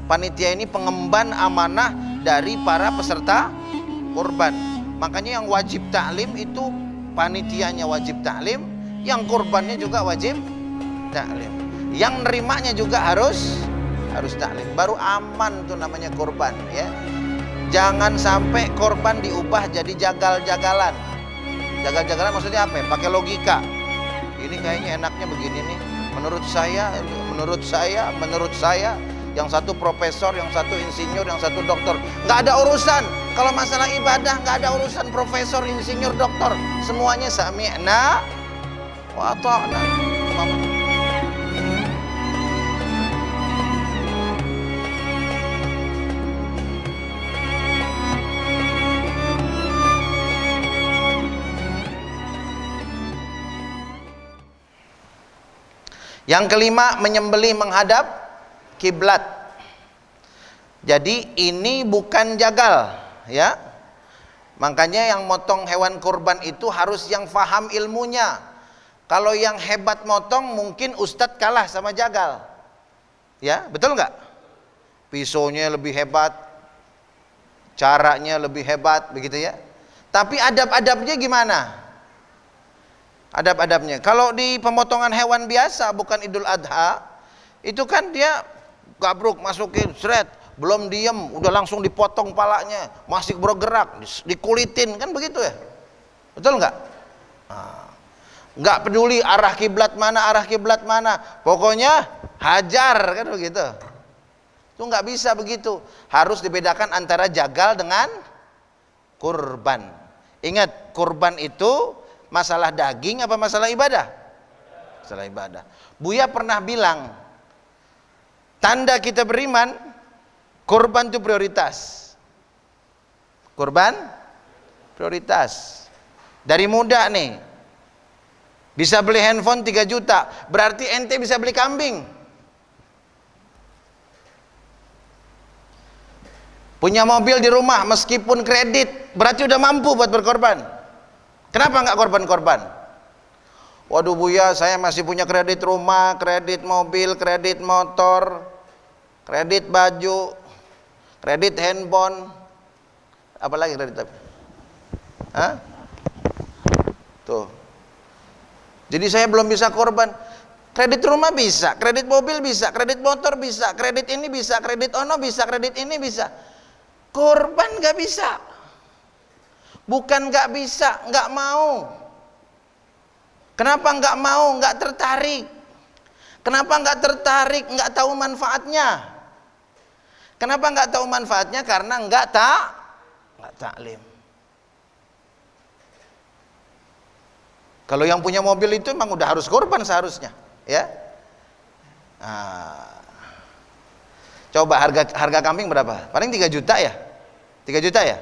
Panitia ini pengemban amanah dari para peserta kurban. Makanya yang wajib taklim itu panitianya wajib taklim, yang kurbannya juga wajib taklim, yang nerimanya juga harus taklim. Baru aman tuh namanya kurban, ya. Jangan sampai korban diubah jadi jagal-jagalan. Jagal-jagalan maksudnya apa? Pakai logika. Ini kayaknya enaknya begini nih. Menurut saya, yang satu profesor, yang satu insinyur, yang satu dokter. Nggak ada urusan. Kalau masalah ibadah nggak ada urusan profesor, insinyur, dokter. Semuanya sami'na wa ata'na. Yang kelima, menyembelih menghadap kiblat. Jadi ini bukan jagal, ya. Makanya yang motong hewan kurban itu harus yang faham ilmunya. Kalau yang hebat motong mungkin ustadz kalah sama jagal. Ya, betul nggak? Pisaunya lebih hebat, caranya lebih hebat, begitu ya. Tapi adab-adabnya gimana? Adab-adabnya. Kalau di pemotongan hewan biasa, bukan Idul Adha, itu kan dia gabruk masukin seret, belum diem, udah langsung dipotong palanya, masih bergerak, dikulitin, kan begitu ya? Betul nggak? Nggak peduli arah kiblat mana, pokoknya hajar, kan begitu. Itu nggak bisa begitu. Harus dibedakan antara jagal dengan kurban. Ingat, kurban itu masalah daging apa masalah ibadah? Masalah ibadah. Buya pernah bilang, tanda kita beriman, kurban itu prioritas. Kurban prioritas. Dari muda nih, bisa beli handphone 3 juta, berarti ente bisa beli kambing. Punya mobil di rumah meskipun kredit, berarti udah mampu buat berkorban. Kenapa nggak korban-korban? Waduh Buya, saya masih punya kredit rumah, kredit mobil, kredit motor, kredit baju, kredit handphone, apalagi kredit apa? Hah? Tuh. Jadi saya belum bisa korban. Kredit rumah bisa, kredit mobil bisa, kredit motor bisa, kredit ini bisa, kredit ono bisa, kredit ini bisa. Korban nggak bisa. Bukan nggak bisa, nggak mau. Kenapa nggak mau? Nggak tertarik. Kenapa nggak tertarik? Nggak tahu manfaatnya. Kenapa nggak tahu manfaatnya? Karena nggak taklim. Kalau yang punya mobil itu emang udah harus korban seharusnya, ya. Coba harga kambing berapa? Paling 3 juta ya? 3 juta ya?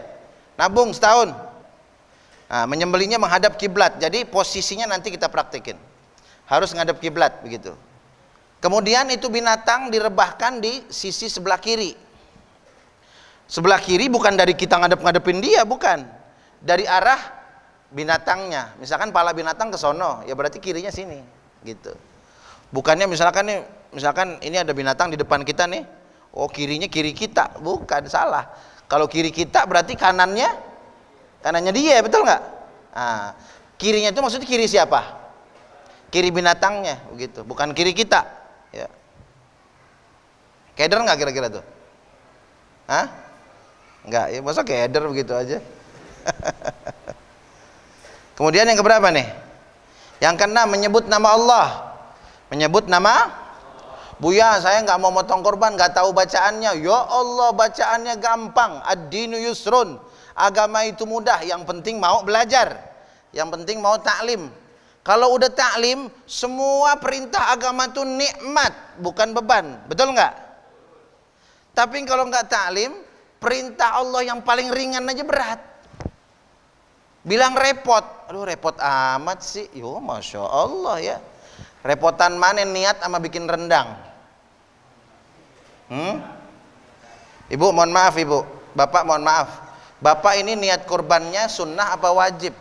Nabung setahun. Menyembelihnya menghadap kiblat. Jadi posisinya nanti kita praktekin. Harus menghadap kiblat begitu. Kemudian itu binatang direbahkan di sisi sebelah kiri. Sebelah kiri bukan dari kita ngadep-ngadepin dia, bukan. Dari arah binatangnya. Misalkan pala binatang ke sono, ya berarti kirinya sini, gitu. Bukannya misalkan ini ada binatang di depan kita nih. Oh, kirinya kiri kita. Bukan, salah. Kalau kiri kita berarti kanannya dia, betul nggak? Kirinya itu maksudnya kiri siapa? Kiri binatangnya, begitu. Bukan kiri kita. Ya. Keder nggak kira-kira tuh? Nggak, ya masa keder begitu aja. Kemudian yang keberapa nih? Yang keenam, menyebut nama Allah. Menyebut nama Buya, saya nggak mau motong korban, nggak tahu bacaannya. Ya Allah, bacaannya gampang. Ad-dinu yusrun. Agama itu mudah, yang penting mau belajar, yang penting mau taklim. Kalau udah taklim, semua perintah agama itu nikmat, bukan beban, betul nggak? Tapi kalau nggak taklim, perintah Allah yang paling ringan aja berat. Bilang repot, aduh repot amat sih, yo masya Allah ya. Repotan mana niat sama bikin rendang? Ibu mohon maaf ibu, bapak mohon maaf. Bapak ini niat kurbannya sunnah apa wajib?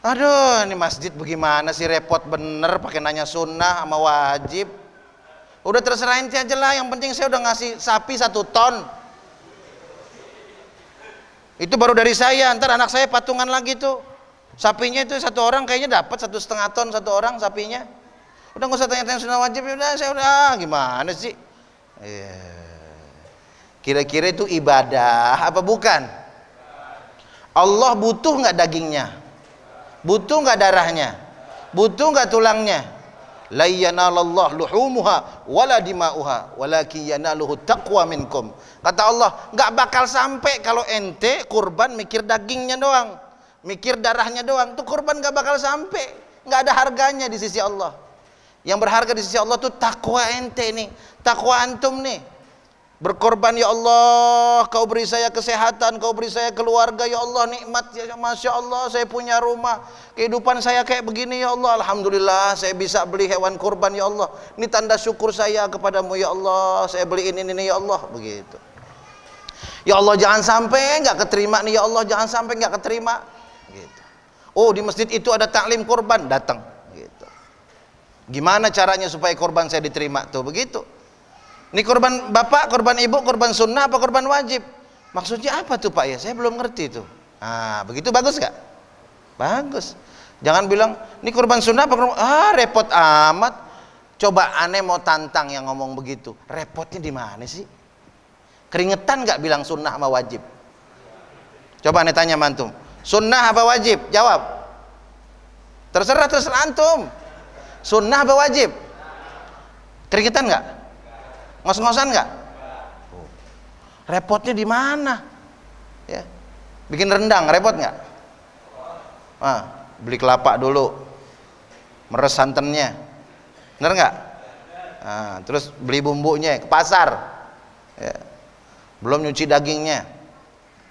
Aduh, ini masjid bagaimana sih, repot bener pakai nanya sunnah sama wajib. Udah terserah ente aja lah, yang penting saya udah ngasih sapi 1 ton. Itu baru dari saya, ntar anak saya patungan lagi tuh. Sapinya itu 1 orang kayaknya dapat 1,5 ton 1 orang sapinya. Udah nggak usah tanya-tanya sunnah wajib, udah saya udah gimana sih? Kira-kira itu ibadah apa bukan? Allah butuh nggak dagingnya? Butuh nggak darahnya? Butuh nggak tulangnya? La yanalallahu luhumuha wala dima'uha walakin yanaluhu taqwa minkum. Kata Allah, nggak bakal sampai kalau ente kurban mikir dagingnya doang, mikir darahnya doang, tuh kurban nggak bakal sampai, nggak ada harganya di sisi Allah. Yang berharga di sisi Allah tuh takwa ente nih, takwa antum nih. Berkorban, ya Allah, kau beri saya kesehatan, kau beri saya keluarga, ya Allah, nikmat, ya Masya Allah, saya punya rumah, kehidupan saya kayak begini, ya Allah, Alhamdulillah, saya bisa beli hewan kurban, ya Allah, ini tanda syukur saya kepadamu, ya Allah, saya beli ini, ya Allah, begitu. Ya Allah, jangan sampai nggak keterima nih, ya Allah, jangan sampai nggak keterima, gitu. Oh, di masjid itu ada taklim kurban, datang, gitu. Gimana caranya supaya korban saya diterima tuh, begitu. Ini korban bapak, korban ibu, korban sunnah apa korban wajib? Maksudnya apa tuh Pak ya? Saya belum ngerti tuh. Nah, begitu bagus gak? Bagus. Jangan bilang ini korban sunnah apa korban, repot amat. Coba aneh mau tantang yang ngomong begitu. Repotnya di mana sih? Keringetan gak bilang sunnah sama wajib? Coba aneh tanya mantum. Sunnah apa wajib? Jawab. Terserah antum. Sunnah apa wajib? Keringetan nggak? Ngos-ngosan nggak? Repotnya di mana? Ya, bikin rendang repot nggak? Beli kelapa dulu, meres santannya, bener nggak? Terus beli bumbunya ke pasar, ya. Belum nyuci dagingnya,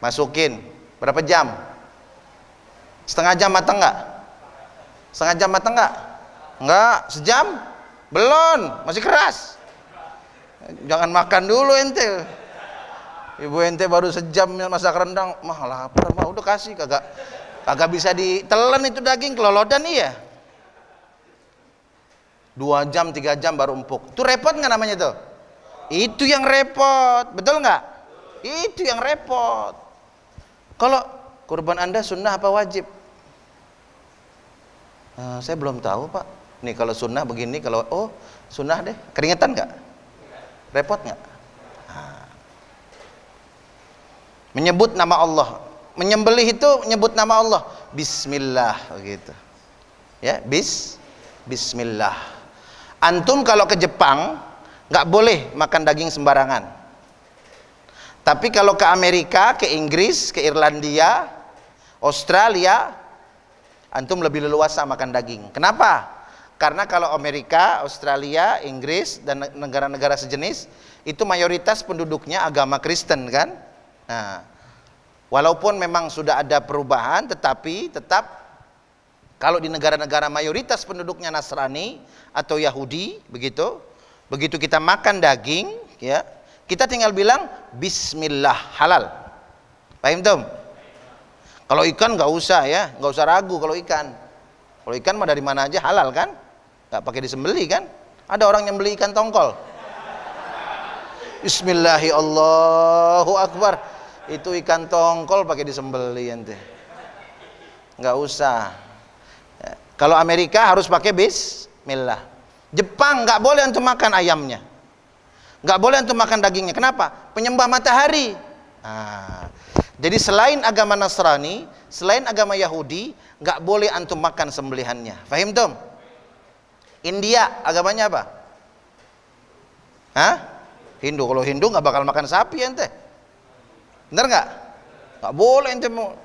masukin. Berapa jam? Setengah jam matang nggak? Setengah jam matang nggak? Enggak, sejam? Belum, masih keras. Jangan makan dulu ente. Ibu ente baru sejam masak rendang, mah lapar, mah udah kasih, kagak bisa ditelan itu daging, kelolodan iya. 2 jam, 3 jam baru empuk. Itu repot nggak namanya tuh? Itu yang repot, betul nggak? Itu yang repot. Kalau kurban Anda sunnah apa wajib? Saya belum tahu Pak. Nih kalau sunnah begini, kalau sunnah deh, keringetan nggak? Repot nggak? Menyebut nama Allah, menyembelih itu menyebut nama Allah, Bismillah, begitu. Ya, Bismillah. Antum kalau ke Jepang nggak boleh makan daging sembarangan. Tapi kalau ke Amerika, ke Inggris, ke Irlandia, Australia, antum lebih leluasa makan daging. Kenapa? Karena kalau Amerika, Australia, Inggris dan negara-negara sejenis itu mayoritas penduduknya agama Kristen kan? Nah, walaupun memang sudah ada perubahan, tetapi tetap kalau di negara-negara mayoritas penduduknya Nasrani atau Yahudi, begitu kita makan daging, ya, kita tinggal bilang Bismillah, halal. Paham tuh? Kalau ikan nggak usah ya, nggak usah ragu kalau ikan. Kalau ikan mah dari mana aja halal kan? Nggak pakai disembeli kan? Ada orang yang beli ikan tongkol. Bismillahi Allahu Akbar. Itu ikan tongkol pakai disembeli ente. Nggak usah. Ya. Kalau Amerika harus pakai Bismillah. Jepang nggak boleh untuk makan ayamnya. Nggak boleh untuk makan dagingnya. Kenapa? Penyembah matahari. Jadi selain agama Nasrani, selain agama Yahudi, nggak boleh antum makan sembelihannya. Fahim tom? India agamanya apa? Hindu. Kalau Hindu nggak bakal makan sapi ente. Bener nggak? Nggak boleh ente mau.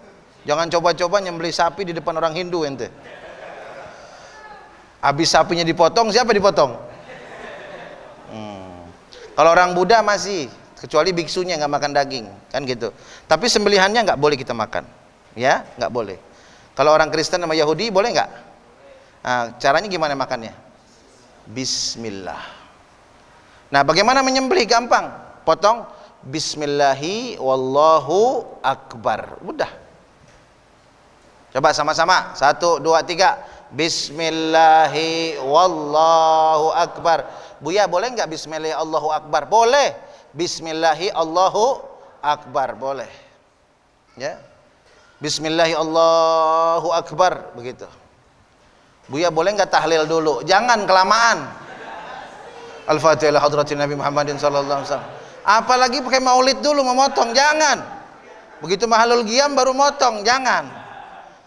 Jangan coba-coba nyembelih sapi di depan orang Hindu ente. Habis sapinya dipotong, siapa dipotong? Kalau orang Buddha masih, kecuali biksunya nggak makan daging, kan gitu. Tapi sembelihannya nggak boleh kita makan, ya, nggak boleh. Kalau orang Kristen sama Yahudi boleh nggak? Caranya gimana makannya? Bismillah. Nah, bagaimana menyembelih? Gampang, potong Bismillahi wallahu akbar. Udah. Coba sama-sama. 1, 2, 3. Bismillahi wallahu akbar. Buya boleh nggak Bismillahi Allahu akbar? Boleh. Bismillahi Allahu akbar boleh. Ya. Bismillahi Allahu akbar begitu. Buya boleh nggak tahlil dulu? Jangan kelamaan. Al-Fatihah hadratin Nabi Muhammadin sallallahu alaihi wasallam. Apalagi pakai maulid dulu memotong, jangan. Begitu mahalul qiyam baru motong, jangan.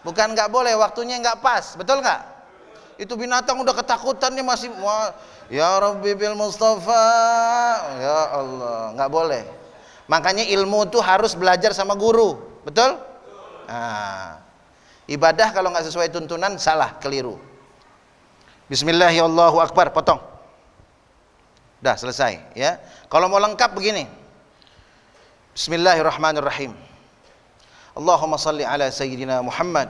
Bukan nggak boleh, waktunya nggak pas, betul nggak? Itu binatang udah ketakutan dia masih ya Rabbi bil Mustafa, ya Allah, nggak boleh. Makanya ilmu tuh harus belajar sama guru, betul? Nah, ibadah kalau nggak sesuai tuntunan salah, keliru. Bismillahirrahmanirrahim, potong. Udah selesai, ya. Kalau mau lengkap begini. Bismillahirrahmanirrahim. Allahumma salli ala sayyidina Muhammad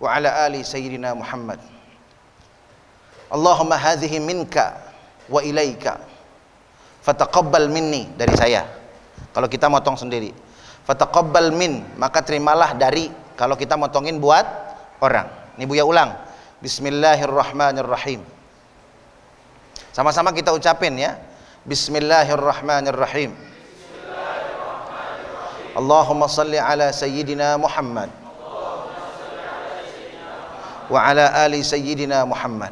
wa ala ali sayyidina Muhammad. Allahumma hadhihi minka wa ilaika fataqabbal minni, dari saya. Kalau kita motong sendiri. Fataqabbal min, maka terimalah dari, kalau kita motongin buat orang. Ini Buya ulang. Bismillahirrahmanirrahim. Sama-sama kita ucapin ya. Bismillahirrahmanirrahim. Allahumma salli ala sayyidina Muhammad wa ala ali sayyidina Muhammad.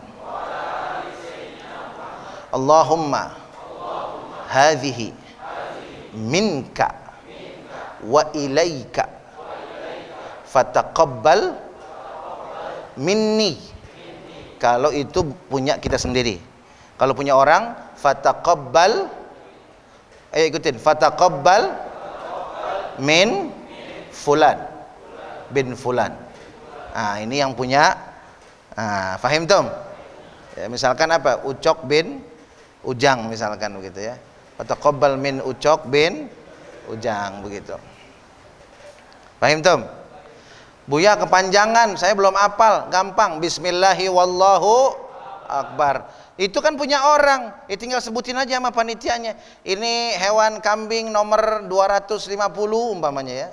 Allahumma hadhihi minka wa ilaika fataqabbal minni. Kalau itu punya kita sendiri. Kalau punya orang, fataqabbal, ayo ikutin, fataqabbal min fulan bin fulan. Ini yang punya. Fahim tom? Ya, misalkan apa? Ucok bin Ujang misalkan begitu ya. Fataqabbal min Ucok bin Ujang begitu. Fahim tom? Buya kepanjangan, saya belum hafal, gampang. Bismillahi wallahu akbar. Itu kan punya orang, tinggal sebutin aja sama panitianya. Ini hewan kambing nomor 250 umpamanya ya.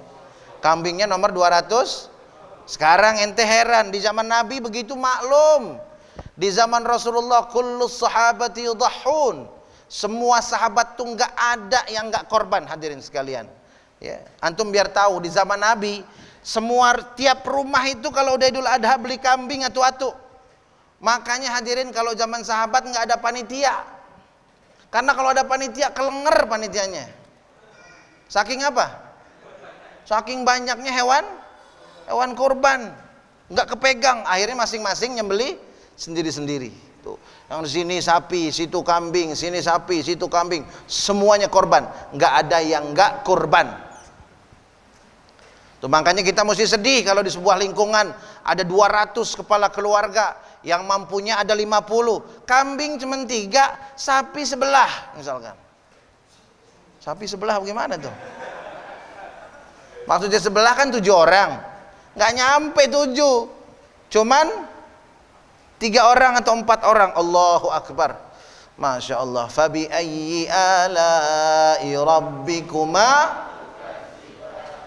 Kambingnya nomor 200. Sekarang ente heran, di zaman Nabi begitu maklum. Di zaman Rasulullah kullus sahabati yudhahun. Semua sahabat tuh nggak ada yang nggak korban, hadirin sekalian. Ya, antum biar tahu di zaman Nabi semua tiap rumah itu kalau udah Idul Adha beli kambing atu-atu. Makanya hadirin kalau zaman sahabat nggak ada panitia. Karena kalau ada panitia kelenger panitianya. Saking apa? Saking banyaknya hewan kurban. Nggak kepegang, akhirnya masing-masing nyembeli sendiri-sendiri. Tuh, yang di sini sapi, situ kambing, sini sapi, situ kambing, semuanya korban. Nggak ada yang nggak kurban. Tuh, makanya kita mesti sedih kalau di sebuah lingkungan ada 200 kepala keluarga, yang mampunya ada 50, kambing cuma 3, sapi sebelah misalkan. Sapi sebelah bagaimana tuh? Maksudnya sebelah kan 7 orang, nggak nyampe 7, cuman 3 orang atau 4 orang. Allahu Akbar, Masya Allah. Fabi ayyi ala'i rabbikuma,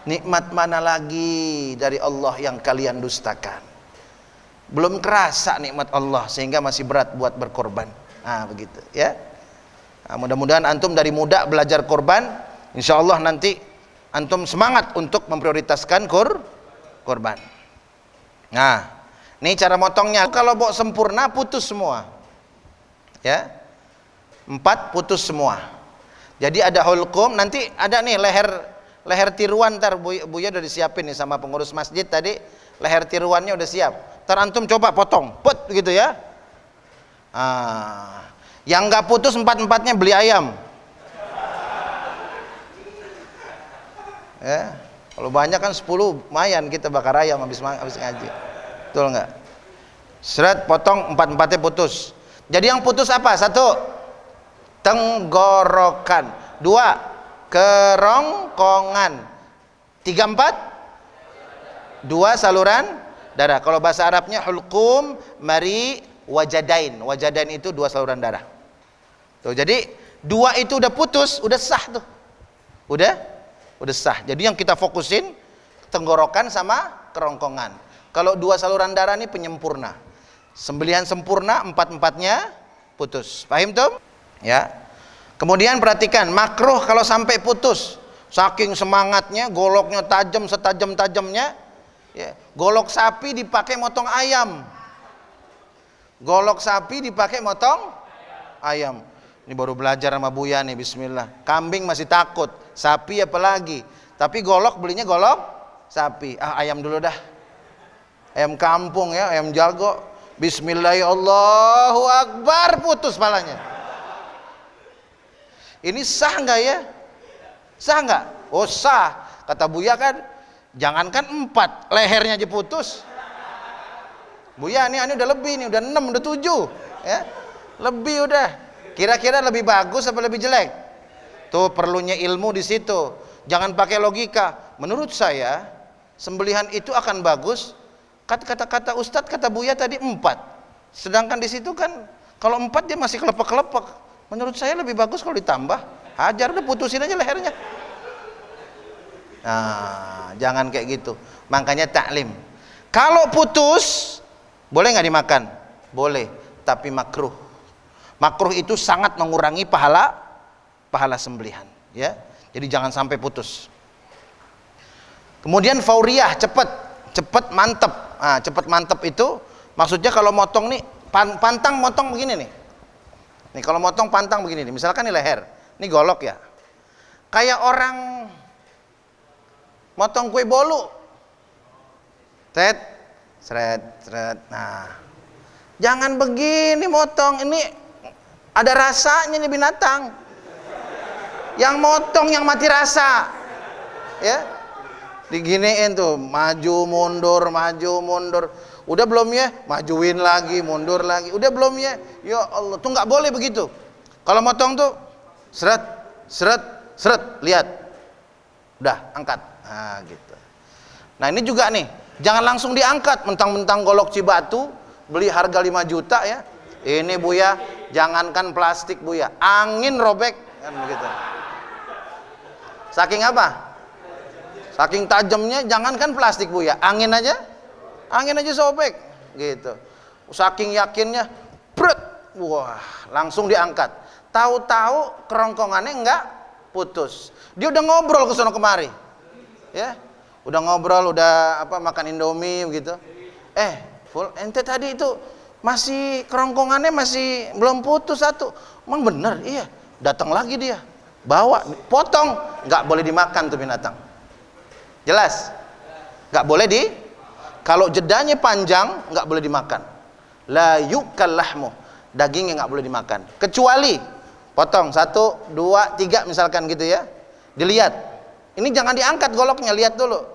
nikmat mana lagi dari Allah yang kalian dustakan? Belum kerasa nikmat Allah sehingga masih berat buat berkorban. Begitu ya. Mudah-mudahan antum dari muda belajar korban, insya Allah nanti antum semangat untuk memprioritaskan korban. Ini cara motongnya. Kalau mau sempurna putus semua. Ya. 4 putus semua. Jadi ada hulqum, nanti ada nih leher tiruan, ntar Buya udah disiapin nih sama pengurus masjid tadi, leher tiruannya udah siap. Ntar antum coba potong, put gitu ya. Yang nggak putus 4-4-nya beli ayam. Ya, kalau banyak kan 10 lumayan kita bakar ayam habis ngaji. Betul nggak? Seret potong 4-4-nya putus. Jadi yang putus apa? 1, tenggorokan. 2, kerongkongan. 3, 4, 2 saluran darah. Kalau bahasa Arabnya hulqum, mari, wajadain. Wajadain itu 2 saluran darah. Tuh, jadi 2 itu udah putus, udah sah tuh. Udah sah. Jadi yang kita fokusin tenggorokan sama kerongkongan. Kalau 2 saluran darah ini penyempurna. Sembelihan sempurna, empat-empatnya putus. Paham tuh? Ya. Kemudian perhatikan, makruh kalau sampai putus. Saking semangatnya, goloknya tajam setajam-tajamnya, ya. Golok sapi dipakai motong ayam. Golok sapi dipakai motong ayam. Ini baru belajar sama Buya nih, bismillah. Kambing masih takut, sapi apalagi. Tapi golok belinya golok sapi. Ayam dulu dah. Ayam kampung ya, ayam jago. Bismillah, ya Allahu Akbar, putus palanya. Ini sah nggak ya? Sah nggak? Oh sah. Kata Buya kan, jangankan 4, lehernya aja putus. Buya ini udah lebih nih, udah 6, udah 7 ya. Lebih udah. Kira-kira lebih bagus apa lebih jelek? Tuh perlunya ilmu di situ. Jangan pakai logika. Menurut saya sembelihan itu akan bagus. Kata Ustadz, kata Buya tadi 4. Sedangkan di situ kan kalau 4 dia masih kelepek-kelepek. Menurut saya lebih bagus kalau ditambah. Hajar udah, putusin aja lehernya. Nah, jangan kayak gitu. Makanya taklim. Kalau putus, boleh nggak dimakan? Boleh, tapi makruh. Makruh itu sangat mengurangi pahala sembelihan, ya. Jadi jangan sampai putus. Kemudian fauriyah, cepat mantep. Nah, cepat mantep itu maksudnya kalau motong nih, pantang motong begini nih. Nih kalau motong pantang begini nih, misalkan nih leher, ini golok ya. Kayak orang motong kue bolu. Seret. Nah, jangan begini motong. Ini ada rasanya nih binatang. Yang motong yang mati rasa, ya. Diginiin tuh, maju mundur. Udah belum ya? Majuin lagi, mundur lagi. Udah belum ya? Ya Allah, tuh nggak boleh begitu. Kalau motong tuh, seret, lihat. Udah, angkat. Nah, gitu. Nah, ini juga nih, jangan langsung diangkat mentang-mentang golok Cibatu beli harga 5 juta ya. Ini Buya, jangankan plastik Buya, angin robek kan begitu. Saking apa? Saking tajamnya, jangankan plastik Buya, angin aja sobek gitu. Saking yakinnya, wah, langsung diangkat. Tahu-tahu kerongkongannya enggak putus. Dia udah ngobrol ke sono kemari. Ya. Udah ngobrol, udah makan Indomie begitu. Full ente tadi itu masih kerongkongannya masih belum putus satu. Emang bener? Iya. Datang lagi dia. Bawa, potong, enggak boleh dimakan tuh binatang. Jelas? Enggak boleh kalau jedanya panjang, nggak boleh dimakan. La yukal lahmu, dagingnya nggak boleh dimakan. Kecuali potong 1, 2, 3 misalkan gitu ya. Dilihat. Ini jangan diangkat goloknya, lihat dulu.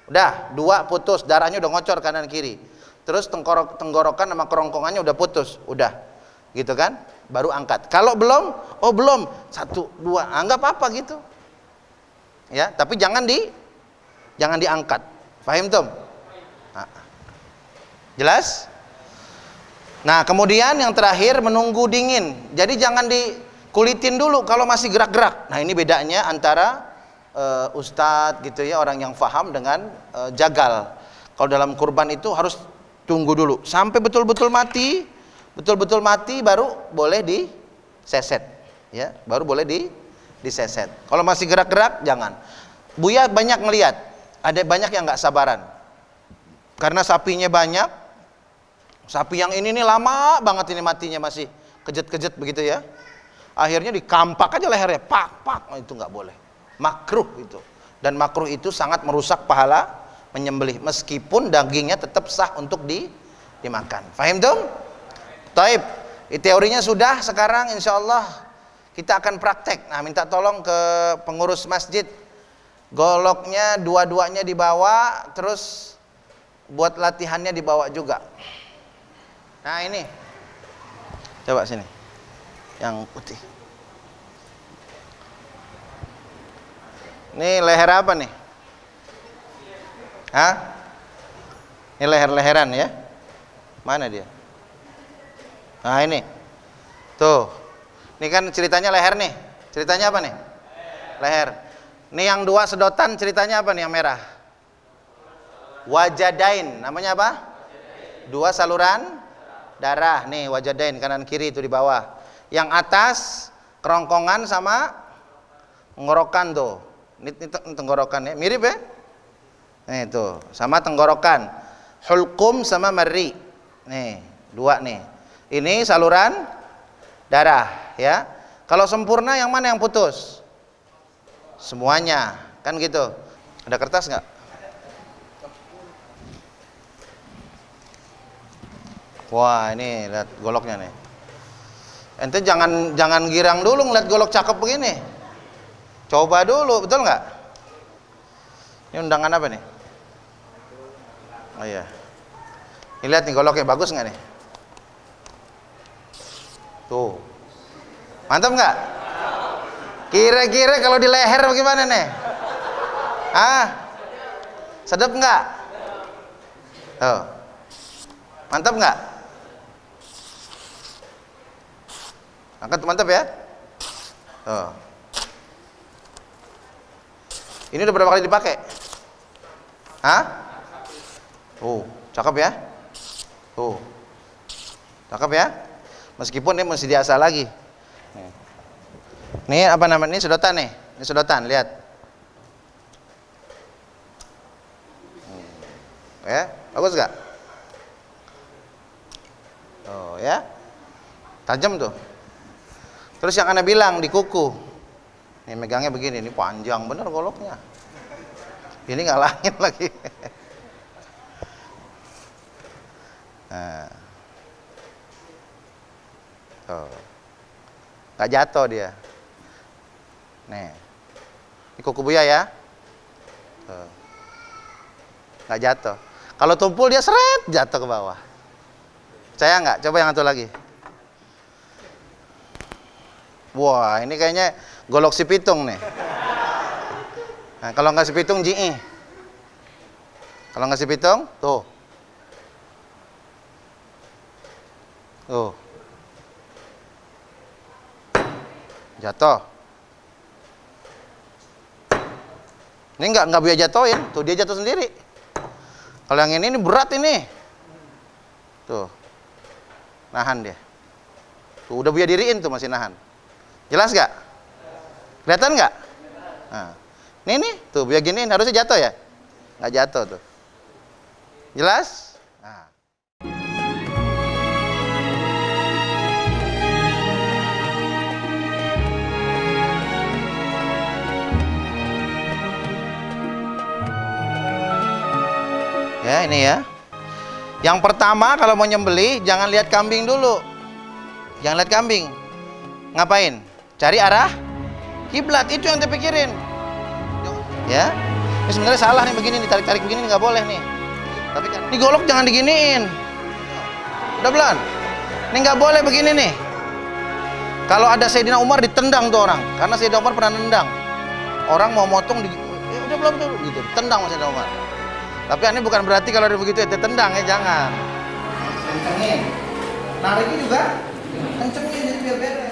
Udah 2 putus, darahnya udah ngocor kanan kiri. Terus tenggorokan sama kerongkongannya udah putus, udah. Gitu kan? Baru angkat. Kalau belum, belum. 1, 2, nggak apa-apa gitu. Ya, tapi jangan diangkat. Paham tuh? Jelas? Nah, kemudian yang terakhir menunggu dingin. Jadi jangan dikulitin dulu kalau masih gerak-gerak. Nah, ini bedanya antara ustadz gitu ya, orang yang faham dengan jagal. Kalau dalam kurban itu harus tunggu dulu sampai betul-betul mati baru boleh diseset. Ya, baru boleh diseset. Kalau masih gerak-gerak jangan. Buya banyak ngelihat, ada banyak yang nggak sabaran. Karena sapinya banyak. Sapi yang ini nih lama banget ini matinya, masih kejet-kejet begitu ya. Akhirnya dikampak aja lehernya, pak, itu nggak boleh. Makruh itu. Dan makruh itu sangat merusak pahala menyembelih, meskipun dagingnya tetap sah untuk dimakan. Fahim tuh? Taib. Teorinya sudah, sekarang insya Allah kita akan praktek. Nah, minta tolong ke pengurus masjid, goloknya dua-duanya dibawa, terus buat latihannya dibawa juga. Nah, ini coba sini yang putih. Ini leher apa nih? Hah? Ini leher-leheran ya? Mana dia? Nah, ini tuh, ini kan ceritanya leher nih. Ceritanya apa nih? Leher. Ini yang 2 sedotan ceritanya apa nih yang merah? Wajadain, namanya apa? 2 saluran darah nih, wajadain kanan kiri itu di bawah. Yang atas kerongkongan sama tenggorokan tuh. Ini tenggorokan ya, mirip ya? Nih tuh, sama tenggorokan. Hulqum sama marri. Nih, dua nih. Ini saluran darah ya. Kalau sempurna yang mana yang putus? Semuanya, kan gitu. Ada kertas nggak? Wah, ini lihat goloknya nih. Ente jangan girang dulu ngeliat golok cakep begini. Coba dulu, betul nggak? Ini undangan apa nih? Oh iya. Ini lihat nih goloknya bagus nggak nih? Tuh. Mantap nggak? Kira-kira kalau di leher bagaimana nih? Ah? Sedap nggak? Oh. Mantap nggak? Angkat, mantap ya? Oh. Ini udah berapa kali dipakai? Hah? Cakep ya? Cakep ya? Meskipun ini masih diasah lagi. Ini apa namanya? Ini sedotan nih. Ini sedotan, lihat. Ya, bagus gak? Oh ya, tajam tuh. Terus yang Anda bilang di kuku, nih megangnya begini, ini panjang bener goloknya. Ini ngalangin lagi. Nah. Tuh. Nggak jatuh dia. Nih. Ini kuku Buya ya. Tuh. Nggak jatuh. Kalau tumpul dia seret jatuh ke bawah. Percaya nggak? Coba yang satu lagi. Wah, ini kayaknya golok si pitung nih. Nah, kalau nggak si pitung, JI. Kalau nggak si pitung, tuh. Tuh. Jatuh. Ini nggak Buya jatuhin, tuh dia jatuh sendiri. Kalau yang ini berat ini. Tuh. Nahan dia. Tuh udah Buya diriin tuh masih nahan. Jelas nggak? Kelihatan nggak? Nah. Ini tuh Buya giniin harusnya jatuh ya? Nggak jatuh tuh. Jelas? Nah. Ya ini ya. Yang pertama kalau mau nyembelih jangan lihat kambing dulu. Jangan lihat kambing. Ngapain? Cari arah kiblat, itu yang dipikirin. Ya. Ini sebenarnya salah nih begini, ditarik-tarik begini nggak boleh nih. Tapi kan ini golok jangan diginiin. Udah belum? Ini nggak boleh begini nih. Kalau ada Sayyidina Umar ditendang tuh orang, karena Sayyidina Umar pernah nendang. Orang mau motong udah belum tuh gitu, tendang sama Sayyidina Umar. Tapi ini bukan berarti kalau ada begitu ya tendang ya, jangan. Kencengin. Nariknya juga kencengin jadi biar beres.